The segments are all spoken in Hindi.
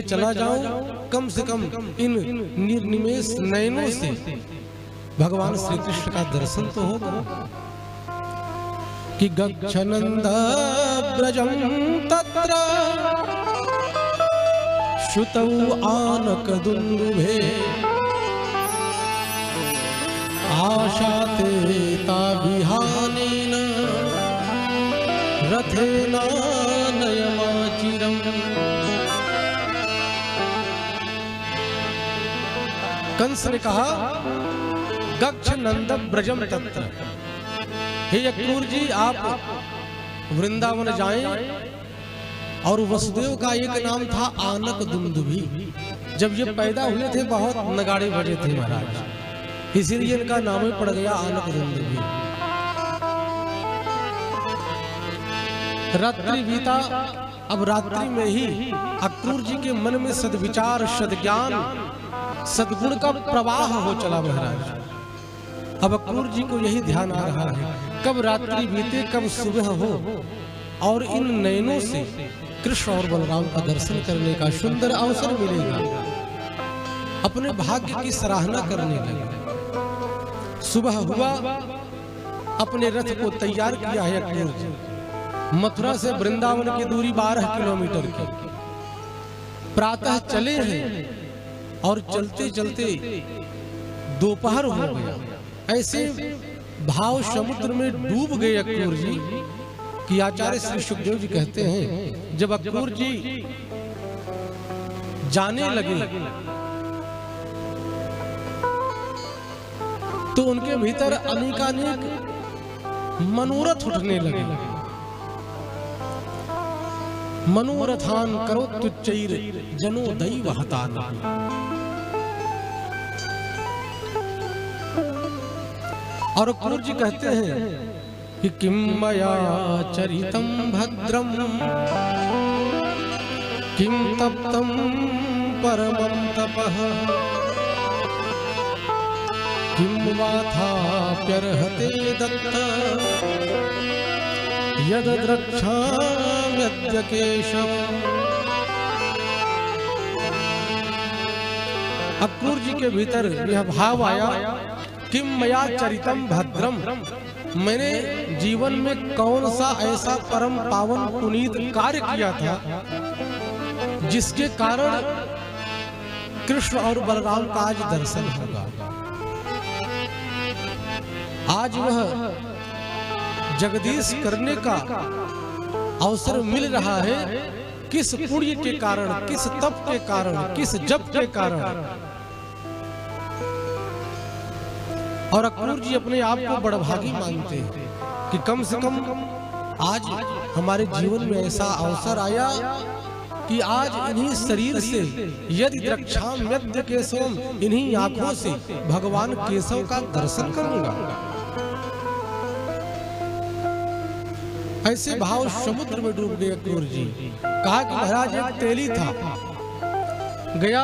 चला जाऊं, कम से कम इन निर्निमेष नयनों से भगवान श्री कृष्ण का दर्शन तो होगा। कि गच्छनंद ब्रजं तत्र श्रुतौ आनकदुन्दुभे आशाते ताभिहानेन रथेनानयमाचिरम्। कंस ने कहा गच्छ नंद ब्रजम तत्र, हे अक्रूर जी आप वृंदावन जाएं। और वसुदेव का एक नाम था आनक दुंदुभी। जब ये पैदा हुए थे बहुत नगाड़े बजे थे महाराज, इसीलिए इनका नाम ही पड़ गया आनक दुंदुभी। रात्रि बीता, अब रात्रि में ही अक्रूर जी के मन में सद्विचार, सद्ज्ञान, सद्गुण का प्रवाह हो चला महाराज। अब अक्रूर जी को यही ध्यान आ रहा है कब रात्रि बीते, कब सुबह हो और इन नयनों से कृष्ण और बलराम का दर्शन करने का सुंदर अवसर मिलेगा। अपने भाग्य की सराहना करने लगे। सुबह हुआ, अपने रथ को तैयार किया है अक्रूर जी। मथुरा से वृंदावन की दूरी 12 किलोमीटर की। प्रातः चले हैं और चलते चलते दोपहर हो गया। ऐसे भाव समुद्र में डूब गए अक्रूर जी कि आचार्य श्री सुखदेव जी कहते हैं जब अक्रूर जी जाने लगे तो उनके भीतर अनेकानेक मनोरथ उठने लगे। मनोरथान करो तुच्चैर जनो दैव हतान। और अक्रूर जी कहते हैं कि किम मया चरितम भद्रम किम तप्तम परमं तपः किम वाथाप्यर्हते दत्त यद द्रक्ष्याम्यद्य केशव। अक्रूर जी के भीतर यह भाव आया किम मया चरितम भद्रम, मैंने जीवन में कौन सा ऐसा परम पावन पुनीत कार्य किया था जिसके कारण कृष्ण और बलराम का आज दर्शन होगा। आज वह जगदीश करने का अवसर मिल रहा है। किस पुण्य के कारण, किस तप के कारण, किस जप के कारण। और अक्रूर जी अपने आप को बड़भागी मानते हैं कि कम से कम आज हमारे जीवन में ऐसा अवसर आया कि आज इन्हीं शरीर से यदि द्रक्ष्याम्यद्य केशवम, इन्हीं आंखों से भगवान केशव का दर्शन करूंगा। ऐसे भाव समुद्र में डूब गए अक्रूर जी। कहा कि महाराज एक तेली था, गया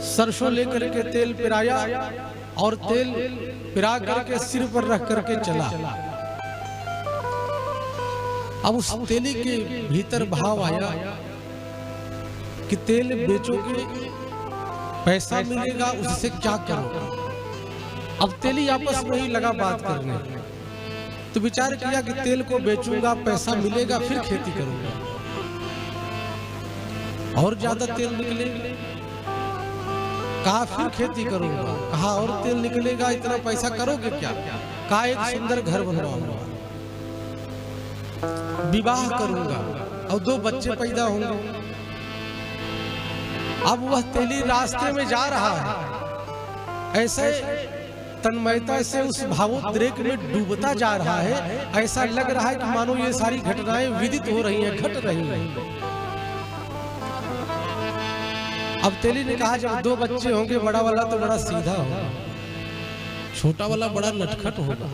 सरसों लेकर के तेल पिराया और तेल पिरा करके सिर पर रख करके चला। अब उस तेली के भीतर भाव आया कि तेल बेचोगे पैसा मिलेगा, उससे क्या करोगे। अब तेली आपस में ही लगा बात करने, तो विचार किया कि तेल को बेचूंगा, पैसा मिलेगा, फिर खेती करूंगा और ज्यादा तेल निकलेगा। कहा फिर खेती करूंगा, कहा और तेल निकलेगा, इतना पैसा करोगे क्या। कहा एक सुंदर घर बनवाऊंगा, विवाह करूंगा और 2 बच्चे पैदा होंगे। अब वह तेली रास्ते में जा रहा है, ऐसे तन्मयता से उस भावोद्रेक में डूबता जा रहा है। ऐसा लग रहा है कि मानो ये सारी घटनाएं विदित हो रही हैं, घट रही हैं। अब तेली ने कहा जब 2 बच्चे होंगे, बड़ा वाला तो बड़ा सीधा होगा, छोटा वाला बड़ा नटखट होगा।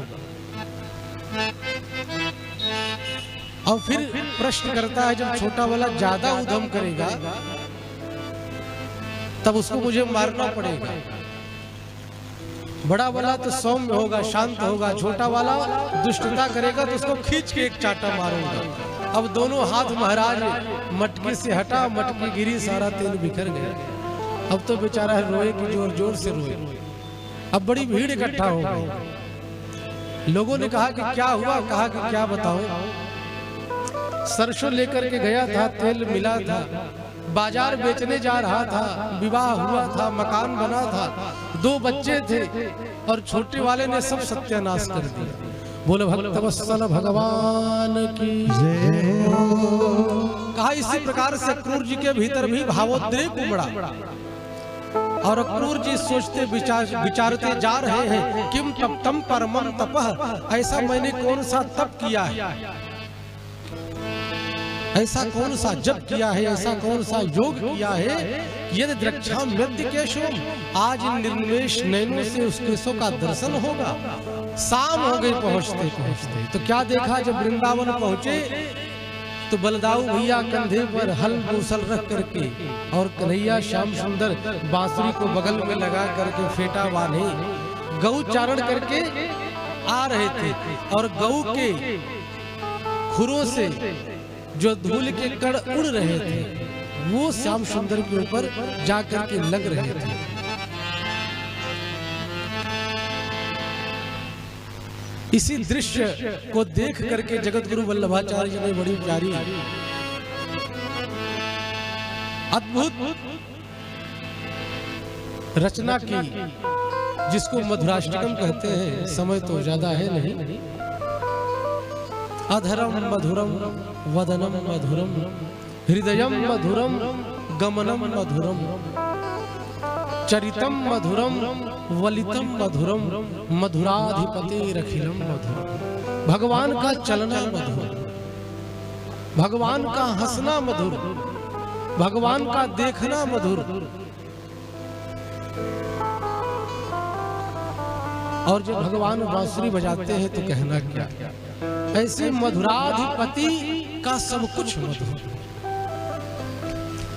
और फिर प्रश्न करता है जब छोटा वाला ज्यादा उद्यम करेगा तब उसको मुझे मारना पड़ेगा। बड़ा वाला तो सौम्य होगा, शांत होगा, छोटा वाला दुष्टता करेगा तो उसको खींच के एक चाटा मारूंगा। अब दोनों हाथ महाराज मटकी से हटा, मटकी गिरी, सारा तेल बिखर गया। अब तो बेचारा रोए कि जोर जोर से रोए। अब बड़ी भीड़ इकट्ठा हो गई। लोगों ने कहा कि क्या हुआ? कहा कि क्या बताऊं, सरसों लेकर के गया था, तेल मिला था, बाजार बेचने जा रहा था, विवाह हुआ था, मकान बना था, 2 बच्चे थे और छोटे वाले ने सब सत्यानाश कर दिया। बोले भक्तवत्सल भगवान की जय हो। कहा इसी प्रकार से अक्रूर जी के भीतर भी भावोद्रेक उमड़ा और अक्रूर जी सोचते विचारते जा रहे हैं, किम तप्तम परमम तपः, ऐसा मैंने कौन सा तप किया है, ऐसा कौन सा जप किया है, ऐसा कौन सा योग किया है, यदि द्रक्षा मृत्यु केशव, आज इन निर्निमेष नैनों से उस केशों का दर्शन होगा। शाम हो गई पहुंचते पहुंचते। तो क्या देखा, जब वृंदावन पहुंचे तो बलदाऊ भैया कंधे पर हल मूसल रख करके और कन्हैया श्याम सुंदर बांसुरी को बगल में लगा करके फेटा बांधे गऊ चारण करके आ रहे थे और गऊ के खुरों से जो धूल के कण उड़ रहे थे वो श्याम सुंदर के ऊपर जाकर के लग रहे थे। इसी दृश्य को देख करके जगत गुरु वल्लभाचार्य जी ने बड़ी प्यारी अद्भुत रचना की, जिसको मधुराष्टकम कहते हैं। समय तो ज्यादा है नहीं। अधरम मधुरम वदनम मधुरम हृदयम मधुरम गमनम मधुरम चरितम मधुरम वलितम मधुरम मधुराधिपतिरखिलम मधुरम। भगवान का चलना मधुर, भगवान का हंसना मधुर, भगवान का देखना मधुर। और जब भगवान बांसुरी बजाते हैं तो कहना क्या, ऐसे मधुराधिपति का सब कुछ मधुर।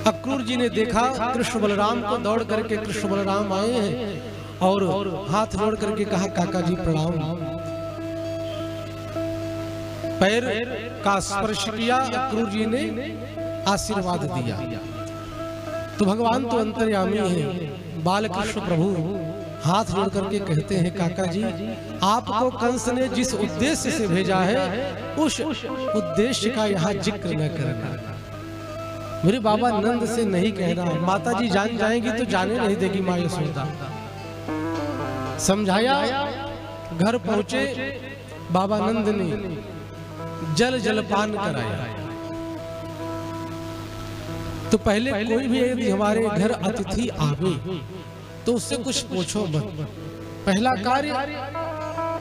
अक्रूर जी ने देखा कृष्ण बलराम को, दौड़ करके कृष्ण बलराम आए हैं और हाथ जोड़ करके कहा, काका जी प्रणाम। पैर का स्पर्श किया, अक्रूर जी ने आशीर्वाद दिया। तो भगवान तो अंतर्यामी है, बाल कृष्ण प्रभु हाथ जोड़ करके कहते हैं, काका जी आपको कंस ने जिस उद्देश्य से भेजा है उस उद्देश्य का यहाँ जिक्र न करना। मेरे बाबा नंद से नहीं कहना, माता जी जान जाएंगी तो जाने नहीं देगी माँ यशोदा। समझाया, घर पहुंचे, बाबा नंद ने जलपान कराया। तो पहले कोई भी यदि हमारे घर अतिथि आवे तो उससे कुछ पूछो मत, पहला कार्य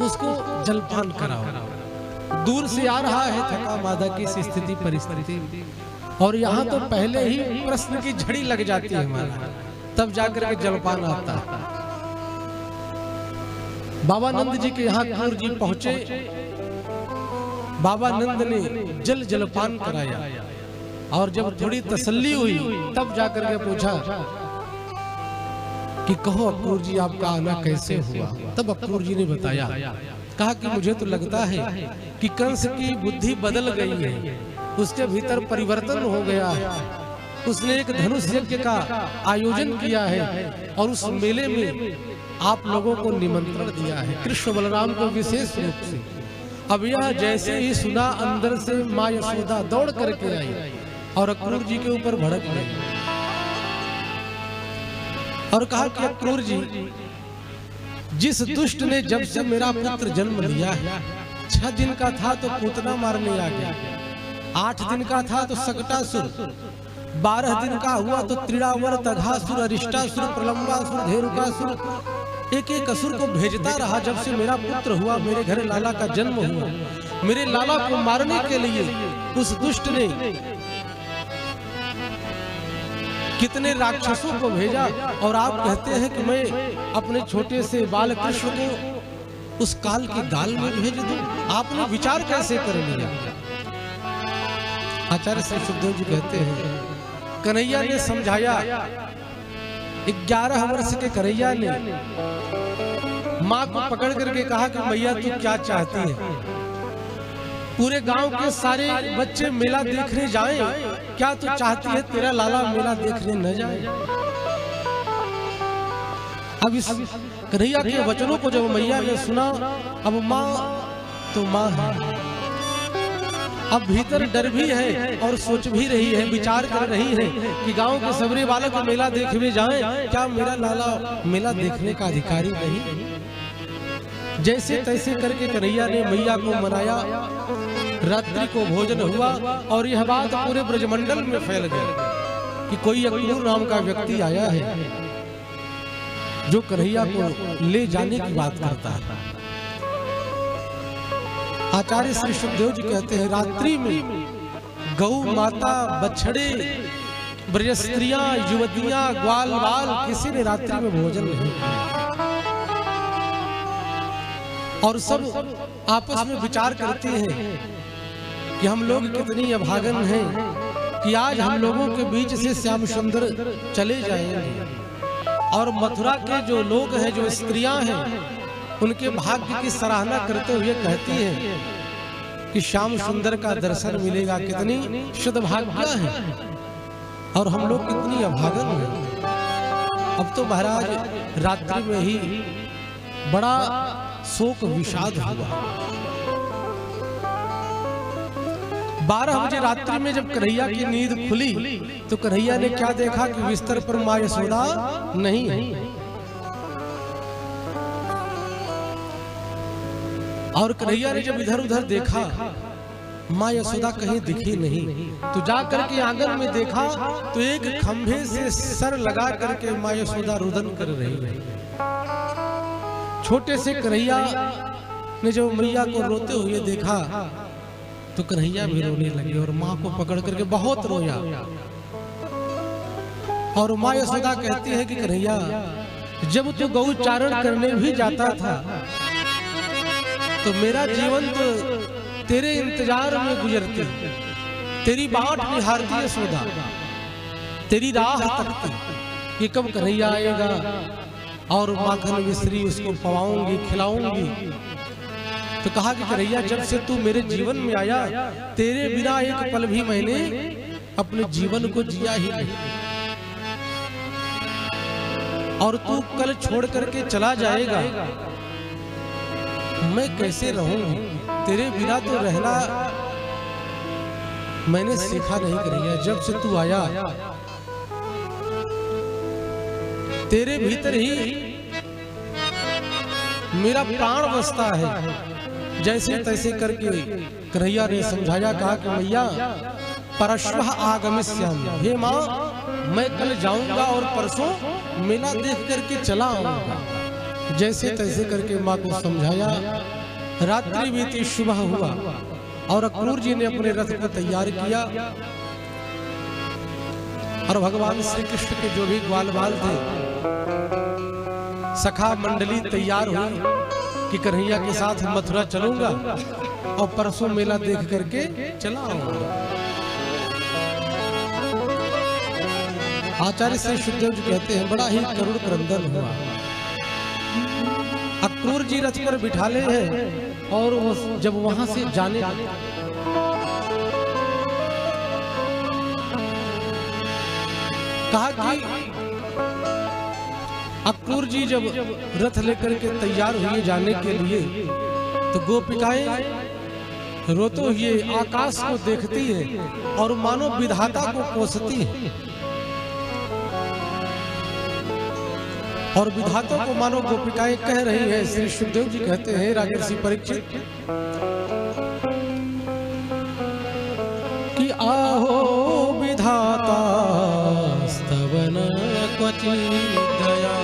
उसको जलपान कराओ। दूर से आ रहा है थका मादा की स्थिति परिस्थिति, और यहाँ तो पहले ही प्रश्न की झड़ी लग जाती है हमारा, तब जाकर के जलपान आता है। बाबा नंद जी के यहाँ अक्रूर जी पहुंचे, बाबा नंद ने जलपान कराया और जब थोड़ी तसल्ली हुई तब जाकर के पूछा कि कहो अक्रूर जी आपका आना कैसे हुआ। तब अक्रूर जी ने बताया, कहा कि मुझे तो लगता है कि कंस की बुद्धि बदल गई है, उसके भीतर परिवर्तन हो गया है। उसने एक धनुष यज्ञ का आयोजन किया है और उस मेले में आप लोगों को निमंत्रण दिया है, कृष्ण बलराम को विशेष रूप से। अब यह जैसे ही सुना, अंदर से माँ यशोदा दौड़ करके आई और अक्रूर जी के ऊपर भड़क गई और कहा कि अक्रूर जी, जिस दुष्ट ने जब से मेरा पुत्र जन्म लिया है, 6 दिन का था तो पूतना मारने आ गया, 8 दिन का था तो सकटासुर, 12 दिन का हुआ तो त्रिडावर, तघासुर, अरिष्टासुर, प्रलंबासुर, धेनुकासुर, एक एक असुर को भेजता रहा। जब से मेरा पुत्र हुआ, मेरे घर लाला का जन्म हुआ, मेरे लाला को मारने के लिए उस दुष्ट ने कितने राक्षसों को भेजा, और आप कहते हैं कि मैं अपने छोटे से बाल कृष्ण को उस काल की दाल में भेज दूं। आपने विचार कैसे कर लिया? आचार्य श्री सुखदेव जी कहते हैं, कन्हैया ने समझाया। 11 वर्ष के कन्हैया ने माँ को पकड़ करके कहा कि मैया तू क्या चाहती है? पूरे गांव के सारे बच्चे मेला देखने जाएं, क्या तू चाहती है तेरा लाला मेला देखने न जाए? अब इस कन्हैया के वचनों को जब मैया ने सुना, अब माँ तो माँ है, अब भीतर डर भी है और सोच भी रही है, विचार कर रही है कि गांव के सबरे बालक मेला देखने जाएं, क्या मेरा लाला मेला देखने का अधिकारी नहीं? जैसे तैसे करके कन्हैया ने मैया को मनाया, रात्रि को भोजन हुआ और यह बात पूरे ब्रजमंडल में फैल गई कि कोई अक्रूर नाम का व्यक्ति आया है जो कन्हैया को ले जाने की बात करता है। आचार्य श्री सुखदेव जी कहते हैं, रात्रि में गौ माता, बछड़े, ब्रज स्त्रियां, युवतियां, ग्वाल बाल किसी ने रात्रि में भोजन नहीं किया और सब आपस में विचार करते हैं कि हम लोग कितनी अभागन हैं कि आज हम लोगों के बीच से श्याम सुंदर चले जाएंगे और मथुरा के जो लोग हैं, जो स्त्रियां हैं, उनके भाग्य की सराहना करते हुए कहती हैं कि श्याम सुंदर का दर्शन मिलेगा। कितनी सद्भाग्य है और हम लोग कितनी अभागन हैं। अब तो महाराज रात्रि में ही बड़ा शोक विषाद हुआ। 12 बजे रात्रि में जब कन्हैया की नींद खुली तो कन्हैया ने क्या देखा कि बिस्तर पर माँ यशोदा नहीं है और कन्हैया ने जब इधर उधर देखा माँ यशोदा कहीं दिखी नहीं, तो जाकर के आंगन में देखा तो एक खंभे से सर लगा करके माँ यशोदा रुदन कर रही है। छोटे से कन्हैया ने जब मैया को रोते हुए देखा तो कन्हैया भी रोने लगे और माँ को पकड़ करके बहुत रोया और माँ यशोदा कहती है कि कन्हैया, जब तू गौ चारण करने भी जाता था तो मेरा जीवन तो तेरे इंतजार में गुजरती, तेरी बाट निहारती यशोदा, तेरी राह तकती कि कब कन्हैया आएगा और माखन मिश्री उसको पवाऊंगी, खिलाऊंगी। तो कहा कि कन्हैया, जब से तू मेरे जीवन में आया तेरे बिना एक पल भी मैंने अपने जीवन को जिया ही नहीं और तू कल छोड़ करके चला जाएगा, मैं कैसे रहूंगी? तेरे बिना तो रहना मैंने सीखा नहीं कन्हैया। जब से तू आया तेरे भीतर ही मेरा प्राण बसता है। जैसे तैसे करके कन्हैया ने समझाया, कहा कि मैया परश्वः आगमिष्यामि, हे माँ मैं कल जाऊंगा और परसों मेला देख करके चला आऊंगा। जैसे तैसे करके माँ को समझाया। रात्रि बीती, सुबह हुआ और अक्रूर जी ने अपने रथ को तैयार किया और भगवान श्री कृष्ण के जो भी ग्वाल बाल थे, सखा मंडली तैयार हुई कि कन्हैया के साथ मथुरा चलूंगा और परसों मेला देख करके चला आऊंगा। आचार्य श्री सुखदेव जी कहते हैं, बड़ा ही करुण क्रंदन हुआ। अक्रूर जी रथ पर बिठाले हैं और वो जब वहां से जाने कहा कि अक्रूर जी जब रथ लेकर के तैयार हुए जाने के लिए तो गोपिकाएं रोते हुए आकाश को देखती है और मानो विधाता को कोसती है और विधाता को मानो गोपिकाएं कह रही हैं। श्री सुखदेव जी कहते हैं, राजर्षि परीक्षित कि आहो विधाता स्तवन क्वचित् दया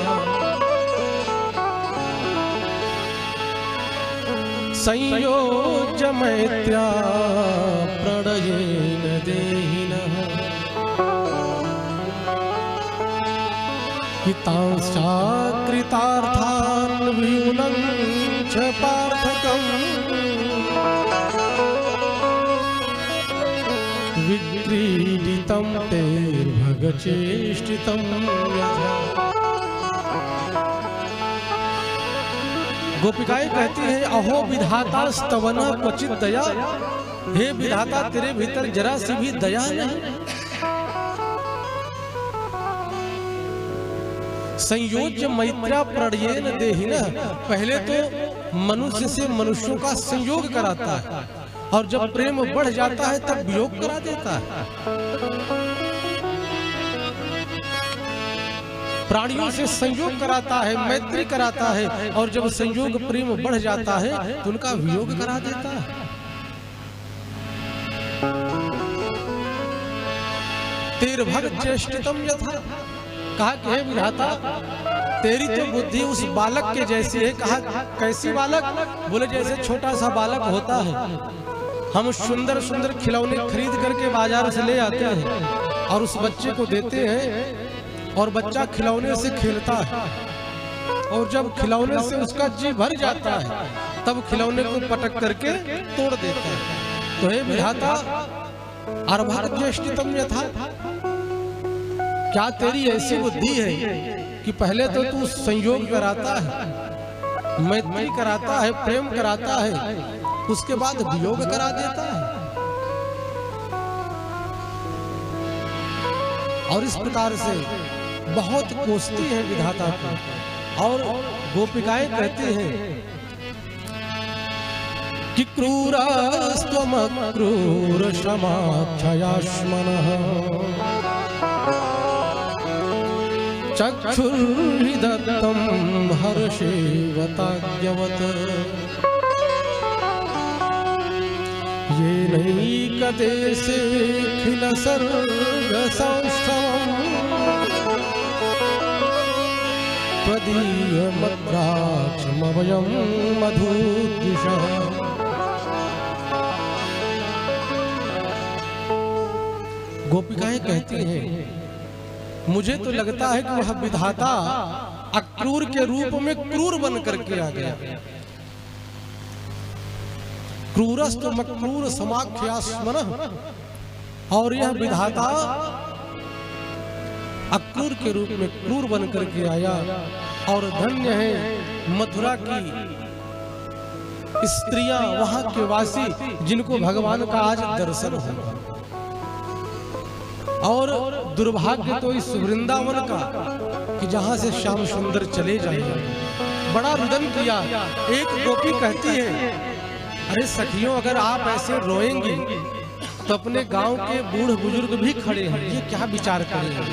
संयोज्य मैत्र्या प्रणयेन देहिनः हितांश्चाकृतार्थान् विगुणं च पार्थकम् विक्रीडितं तेर्भगचेष्टितं यथा गोपिकाएं कहती हैं अहो विधाता स्तवना क्वचित दया, हे विधाता तेरे भीतर जरा सी भी दया नहीं। संयोज्य मैत्रा प्रणयेन देहिनः, पहले तो मनुष्य से मनुष्यों का संयोग कराता है और जब प्रेम बढ़ जाता है तब वियोग करा देता है। प्राणियों से संयोग कराता है, मैत्री कराता है और जब संयोग प्रेम बढ़ जाता है तो उनका वियोग करा देता है। तेर भक्त चेष्टितम यथा, कहा कि हे विधाता तेरी तो बुद्धि उस बालक के जैसी है। कहा कैसी बालक? बोले जैसे छोटा सा बालक होता है, हम सुंदर सुंदर खिलौने खरीद करके बाजार से ले आते हैं और उस बच्चे को देते हैं और बच्चा खिलौने से खेलता है और जब खिलौने से उसका जी भर जाता है तब खिलौने को पटक करके तोड़ देता है। तो हे विधाता अर्भक ज्येष्ठितम यथा, क्या तेरी ऐसी बुद्धि है कि पहले तो तू संयोग कराता है, मैत्री कराता है, प्रेम कराता है, उसके बाद वियोग करा देता है। और इस प्रकार से बहुत कोसती है विधाता को। और गोपिकाएं कहती हैं कि क्रूरस्त्वम क्रूर क्षमाक्षयाश्मनः चक्षुर्हि दत्तं हर्षेवताज्ञवत् येनैकदेशे खिल सर्गसंस्थमम् त्वदीयमद्राक्षमभयं मधुद्विषः। गोपिकाएं कहती हैं मुझे तो लगता है कि वह विधाता अक्रूर के रूप में क्रूर बन करके आ गया। क्रूरस्त मक्रूर समाख्यास्मनः, और यह विधाता अक्रूर के रूप में क्रूर बन करके आया। और धन्य है मथुरा की स्त्रियां, वहां के वासी जिनको भगवान का आज दर्शन हुआ। और दुर्भाग्य तो इस वृंदावन का कि जहां से श्याम सुंदर चले जाएंगे। बड़ा रुदन किया। एक गोपी कहती है अरे सखियों अगर आप ऐसे रोएंगी तो अपने गांव के बूढ़ बुजुर्ग भी खड़े हैं, ये क्या विचार करेंगे।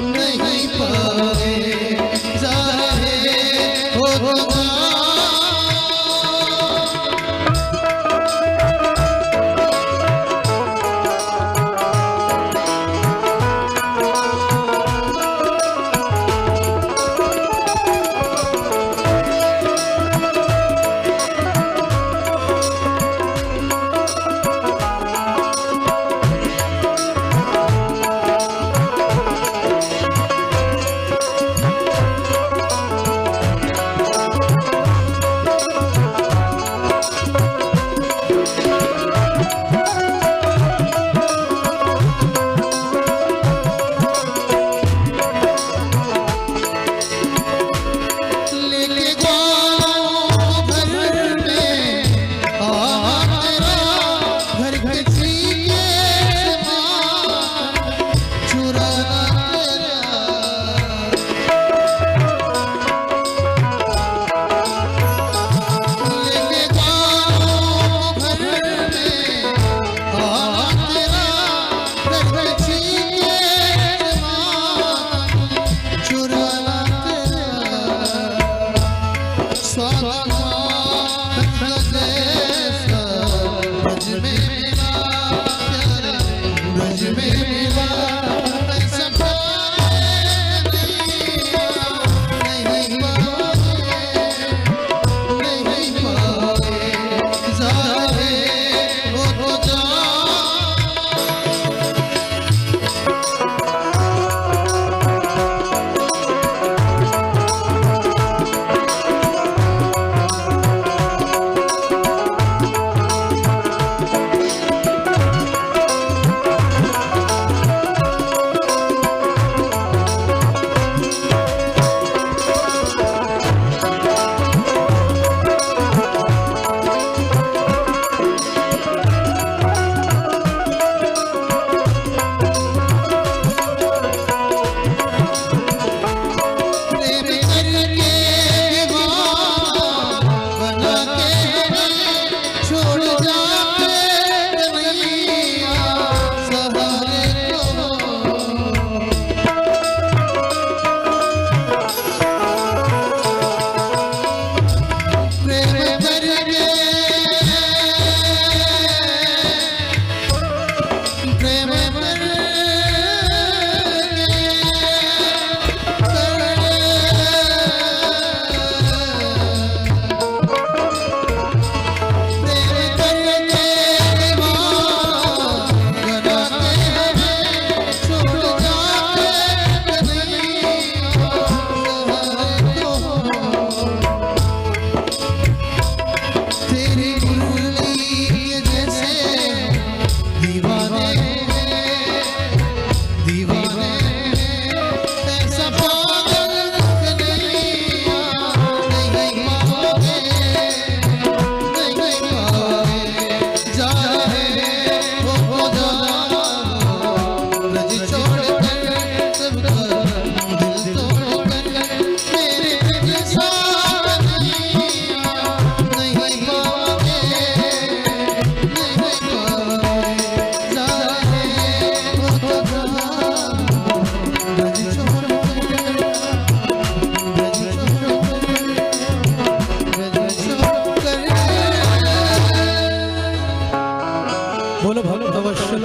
नहीं पाओगे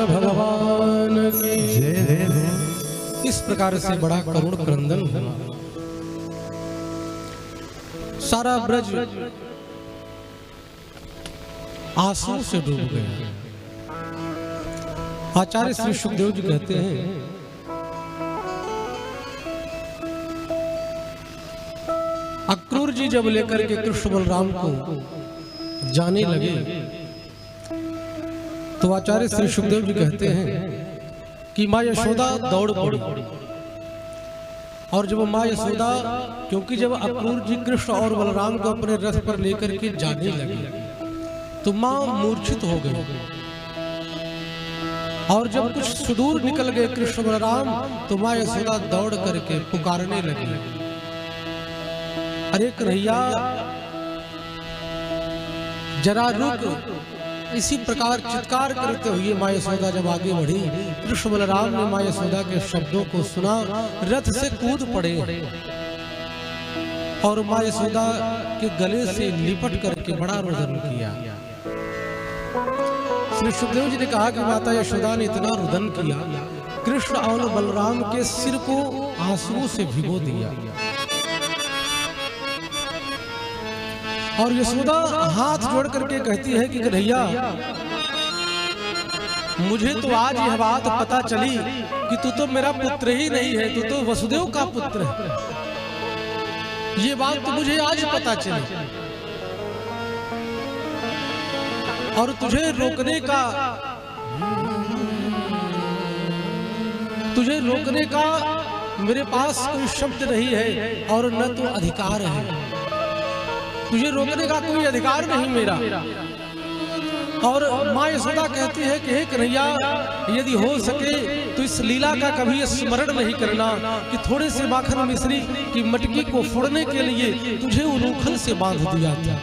भगवान की इस प्रकार से बड़ा करुण क्रंदन हुआ। सारा ब्रज आंसू से डूब गया। आचार्य श्री सुखदेव जी कहते हैं, अक्रूर जी जब लेकर के कृष्ण बलराम को जाने लगे तो आचार्य श्री सुखदेव जी कहते हैं कि माँ यशोदा दौड़ पड़ी। और जब माँ यशोदा, क्योंकि जब अक्रूर जी कृष्ण और बलराम को अपने रथ पर लेकर के जाने लगे तो माँ मूर्छित हो गई। और जब कुछ सुदूर निकल गए कृष्ण बलराम तो माँ यशोदा दौड़ करके पुकारने लगी, अरे कन्हैया जरा रुक। इसी प्रकार चित्कार करते हुए माँ यशोदा जब आगे बढ़ी, कृष्ण बलराम ने माँ यशोदा के शब्दों को सुना, रथ से कूद पड़े और माँ यशोदा के गले से लिपट करके बड़ा रुदन किया। श्री सुखदेव जी ने कहा कि माता यशोदा ने इतना रुदन किया, कृष्ण और बलराम के सिर को आंसुओं से भिगो दिया। और यशोदा हाथ जोड़ करके कहती है कि कन्हैया, मुझे तो आज यह बात पता चली कि तू तो मेरा पुत्र ही नहीं है, तू तो वसुदेव का पुत्र है। ये बात तो मुझे आज पता चली। और तुझे रोकने का मेरे पास कोई शब्द नहीं है और न तो अधिकार है। तुझे रोकने का कोई अधिकार नहीं मेरा। और माँ यशोदा कहती है कि हे कन्हैया, यदि हो सके तो इस लीला का कभी स्मरण नहीं करना कि थोड़े से माखन मिश्री की मटकी को फोड़ने के लिए तुझे उलूखल से बांध दिया था।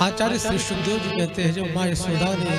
आचार्य श्री सुखदेव जी कहते हैं, जब माँ यशोदा ने